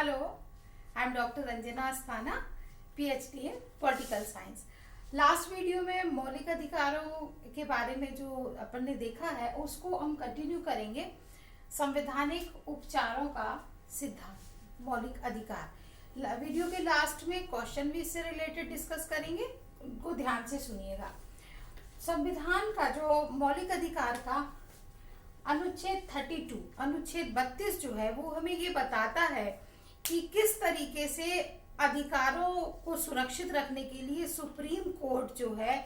Hello, I am doctor Ranjana Asthana, PhD in political science. Last video में मौलिक अधिकारों के बारे में जो अपन ने देखा है उसको हम कंटिन्यू करेंगे। संवैधानिक उपचारों का सिद्धांत, मौलिक अधिकार। वीडियो के लास्ट में क्वेश्चन भी इससे रिलेटेड डिस्कस करेंगे, उनको ध्यान से सुनिएगा। संविधान का जो मौलिक अधिकार का अनुच्छेद 32, अनुच्छेद 32 जो है वो हमें ये बताता है कि किस तरीके से अधिकारों को सुरक्षित रखने के लिए सुप्रीम कोर्ट जो है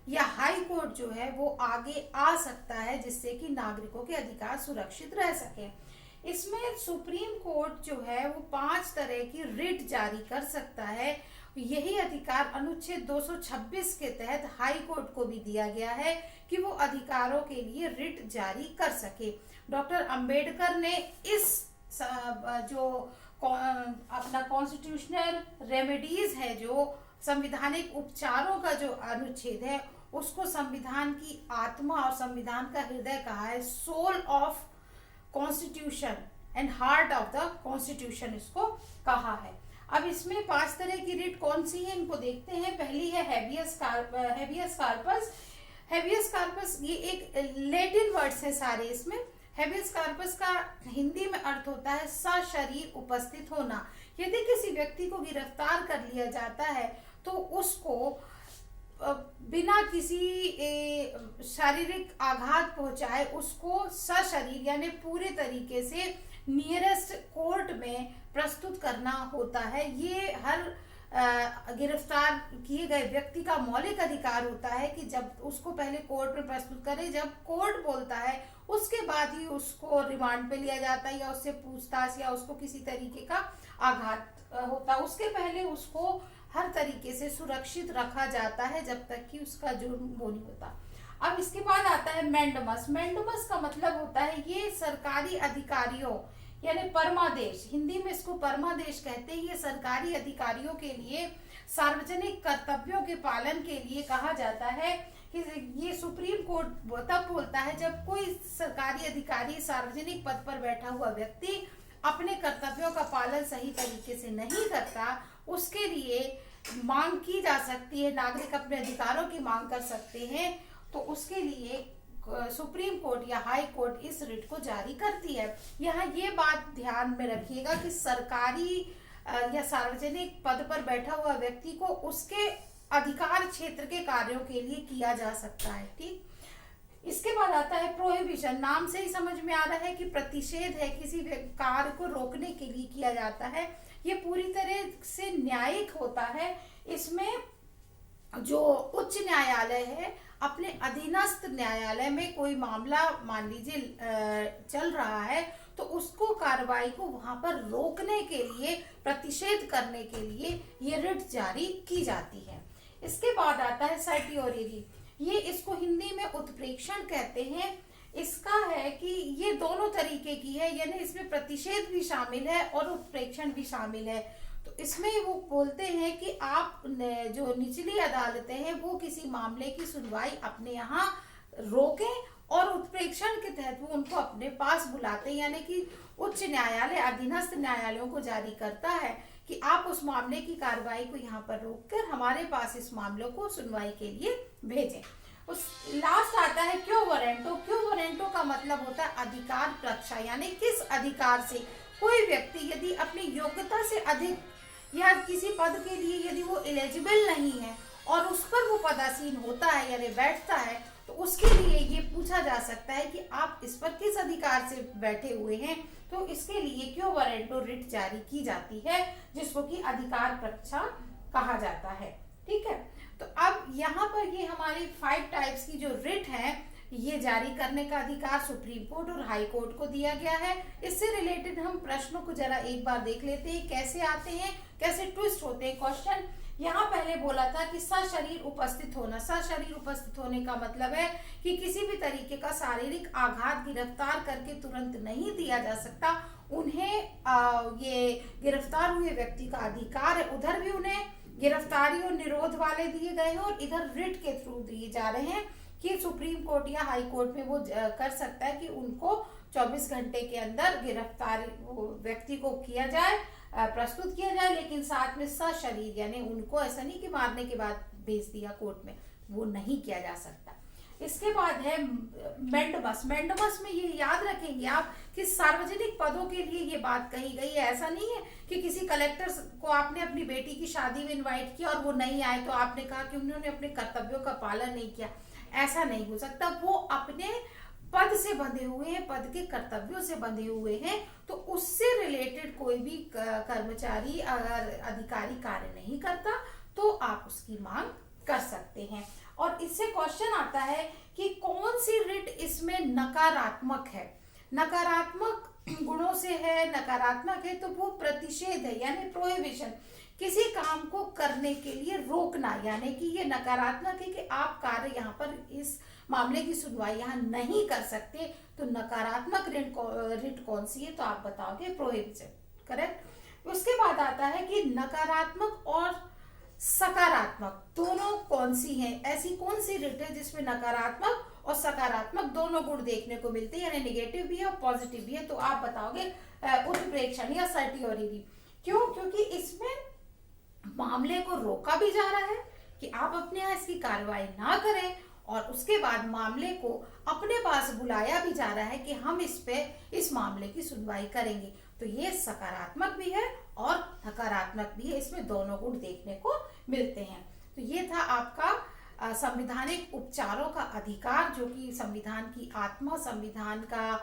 या हाई कोर्ट जो है वो आगे आ सकता है, जिससे कि नागरिकों के अधिकार सुरक्षित रह सके। इसमें सुप्रीम कोर्ट जो है वो 5 तरह की रिट जारी कर सकता है। यही अधिकार अनुच्छेद 226 के तहत हाई कोर्ट को भी दिया गया है कि वो अधिकारों के लिए रिट जारी कर सके। डॉक्टर अंबेडकर ने इस जो अपना कॉन्स्टिट्यूशनल रेमेडीज है, जो संविधानिक उपचारों का जो अनुच्छेद है, उसको संविधान की आत्मा और संविधान का हृदय कहा है। Soul of constitution and heart of the constitution इसको कहा है। अब इसमें 5 तरह की रिट कौन सी है, इनको देखते हैं। पहली है हेबियस कार्पस। हेबियस कार्पस ये एक लैटिन वर्ड्स है सारे इसमें। हेबियस कार्पस का हिंदी में अर्थ होता है सशरीर उपस्थित होना। यदि किसी व्यक्ति को गिरफ्तार कर लिया जाता है तो उसको बिना किसी शारीरिक आघात पहुंचाए उसको सशरीर यानी पूरे तरीके से नियरेस्ट कोर्ट में प्रस्तुत करना होता है। ये हर गिरफ्तार किए गए व्यक्ति का मौलिक अधिकार होता है कि जब उसको पहले कोर्ट में प्रस्तुत करे, जब कोर्ट बोलता है उसके बाद ही उसको रिमांड पे लिया जाता है या उससे पूछताछ या उसको किसी तरीके का आघात होता है। उसके पहले उसको हर तरीके से सुरक्षित रखा जाता है जब तक कि उसका जुर्म वो नहीं होता। अब इसके बाद आता है मैंडमस। मैंडमस का मतलब होता है ये सरकारी अधिकारियों यानी परमादेश, हिंदी में इसको परमादेश कहते हैं। ये सरकारी अधिकारियों के लिए सार्वजनिक कर्तव्यों के पालन के लिए कहा जाता है कि ये सुप्रीम कोर्ट तब बोलता है जब कोई सरकारी अधिकारी सार्वजनिक पद पर बैठा हुआ व्यक्ति अपने कर्तव्यों का पालन सही तरीके से नहीं करता, उसके लिए मांग की जा सकती है। नागरिक अपने अधिकारों की मांग कर सकते हैं, तो उसके लिए सुप्रीम कोर्ट या हाई कोर्ट इस रिट को जारी करती है। यहाँ ये बात ध्यान में रखिएगा कि सरकारी या सार्वजनिक पद पर बैठा हुआ व्यक्ति को उसके अधिकार क्षेत्र के कार्यों के लिए किया जा सकता है। ठीक, इसके बाद आता है प्रोहिबिशन। नाम से ही समझ में आ रहा है कि प्रतिषेध है, किसी कार्य को रोकने के लिए किया जाता है। ये पूरी तरह से न्यायिक होता है। इसमें जो उच्च न्यायालय है अपने अधीनस्थ न्यायालय में कोई मामला मान लीजिए चल रहा है तो उसको कार्रवाई को वहां पर रोकने के लिए, प्रतिषेध करने के लिए ये रिट जारी की जाती है। इसके बाद आता है सर्टियोरिटी। ये इसको हिंदी में उत्प्रेक्षण कहते हैं। इसका है कि ये दोनों तरीके की है, यानी इसमें प्रतिषेध भी शामिल है और उत्प्रेक्षण भी शामिल है। तो इसमें वो बोलते हैं कि आप जो निचली अदालतें हैं वो किसी मामले की सुनवाई अपने यहाँ रोकें और उत्प्रेक्षण के तहत वो उनको अपने पास बुलाते हैं, यानी कि उच्च न्यायालय अधीनस्थ न्यायालयों को जारी करता है कि आप उस मामले की कार्रवाई को यहाँ पर रोककर हमारे पास इस मामलों को सुनवाई के लिए भेजें। उस लास्ट आता है क्यो वरेंटो। क्यो वरेंटो का मतलब होता है अधिकार रक्षा, यानी किस अधिकार से कोई व्यक्ति यदि अपनी योग्यता से अधिक या किसी पद के लिए यदि वो एलिजिबल नहीं है और उस पर वो पदासीन होता है यानी बैठता है, तो उसके लिए ये पूछा जा सकता है कि आप इस पर किस अधिकार से बैठे हुए हैं। तो इसके लिए क्यो वरेंटो रिट जारी की जाती है, जिसको कि अधिकार रक्षा कहा जाता है। ठीक है, तो अब यहाँ पर ये हमारी 5 टाइप्स की जो रिट है ये जारी करने का अधिकार सुप्रीम कोर्ट और हाई कोर्ट को दिया गया है। इससे रिलेटेड हम प्रश्नों को जरा एक बार देख लेते हैं, कैसे आते हैं, कैसे ट्विस्ट होते हैं क्वेश्चन। यहाँ पहले बोला था कि सशरीर उपस्थित होना। सशरीर उपस्थित होने का मतलब है कि किसी भी तरीके का शारीरिक आघात गिरफ्तार करके तुरंत नहीं दिया जा सकता। उन्हें ये गिरफ्तार हुए व्यक्ति का अधिकार है। उधर भी उन्हें गिरफ्तारी और निरोध वाले दिए गए हैं और इधर रिट के थ्रू दिए जा रहे हैं कि सुप्रीम कोर्ट या हाई कोर्ट में वो कर सकता है कि उनको 24 घंटे के अंदर गिरफ्तार व्यक्ति को किया जाए, प्रस्तुत किया जाए, लेकिन साथ में सशरीर, यानी उनको ऐसा नहीं कि मारने के बाद भेज दिया कोर्ट में, वो नहीं किया जा सकता। इसके बाद है मेंडमस। मेंडमस में ये याद रखेंगे आप कि सार्वजनिक पदों के लिए ये बात कही गई है। ऐसा नहीं है कि किसी कलेक्टर को आपने अपनी बेटी की शादी में इनवाइट किया और वो नहीं आए तो आपने कहा कि उन्होंने अपने कर्तव्यों का पालन नहीं किया। ऐसा नहीं हो सकता। वो अपने पद से बंधे हुए हैं, पद के कर्तव्यों से बंधे हुए हैं, तो उससे रिलेटेड कोई भी कर्मचारी अगर अधिकारी कार्य नहीं करता तो आप उसकी मांग कर सकते हैं। और इससे क्वेश्चन आता है कि कौन सी रिट इसमें नकारात्मक है। नकारात्मक गुणों से है, नकारात्मक है तो वो प्रतिषेध है, यानी प्रोहिबिशन, किसी काम को करने के लिए रोकना, यानी कि ये नकारात्मक है कि आप कार्य यहाँ पर इस मामले की सुनवाई यहाँ नहीं कर सकते। तो नकारात्मक रिट कौन सी है, तो आप बताओगे प्रोहिबिशन, करेक्ट। उसके बाद आता है कि नकारात्मक और सकारात्मक दोनों कौन सी हैं। ऐसी कौन सी रिट है जिसमें नकारात्मक और सकारात्मक दोनों गुण देखने को मिलते हैं, यानी नेगेटिव भी है और पॉजिटिव भी है, तो आप बताओगे उत्प्रेक्षण या सर्टियोरी। क्यों? क्योंकि इसमें मामले को रोका भी जा रहा है कि आप अपने यहाँ इसकी कार्रवाई ना करें, और उसके बाद मामले को अपने पास बुलाया भी जा रहा है कि हम इस मामले की सुनवाई करेंगे। तो ये सकारात्मक भी है और नकारात्मक भी है, इसमें दोनों गुण देखने को मिलते हैं। तो ये था आपका संवैधानिक उपचारों का अधिकार, जो कि संविधान की आत्मा, संविधान का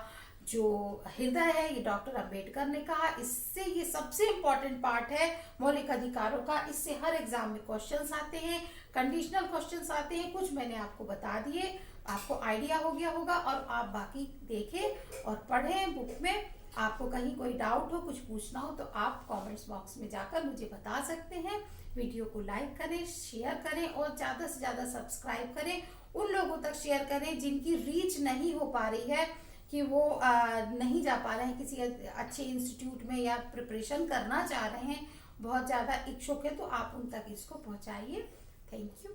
जो हृदय है, ये डॉक्टर अंबेडकर ने कहा। इससे ये सबसे इम्पोर्टेंट पार्ट है मौलिक अधिकारों का। इससे हर एग्जाम में क्वेश्चंस आते हैं, कंडीशनल क्वेश्चंस आते हैं। कुछ मैंने आपको बता दिए, आपको आइडिया हो गया होगा, और आप बाकी देखें और पढ़ें बुक में। आपको कहीं कोई डाउट हो, कुछ पूछना हो, तो आप कमेंट्स बॉक्स में जाकर मुझे बता सकते हैं। वीडियो को लाइक करें, शेयर करें और ज़्यादा से ज़्यादा सब्सक्राइब करें। उन लोगों तक शेयर करें जिनकी रीच नहीं हो पा रही है, कि वो नहीं जा पा रहे हैं किसी अच्छे इंस्टीट्यूट में या प्रिपरेशन करना चाह रहे हैं, बहुत ज़्यादा इच्छुक है, तो आप उन तक इसको पहुंचाइए। Thank you.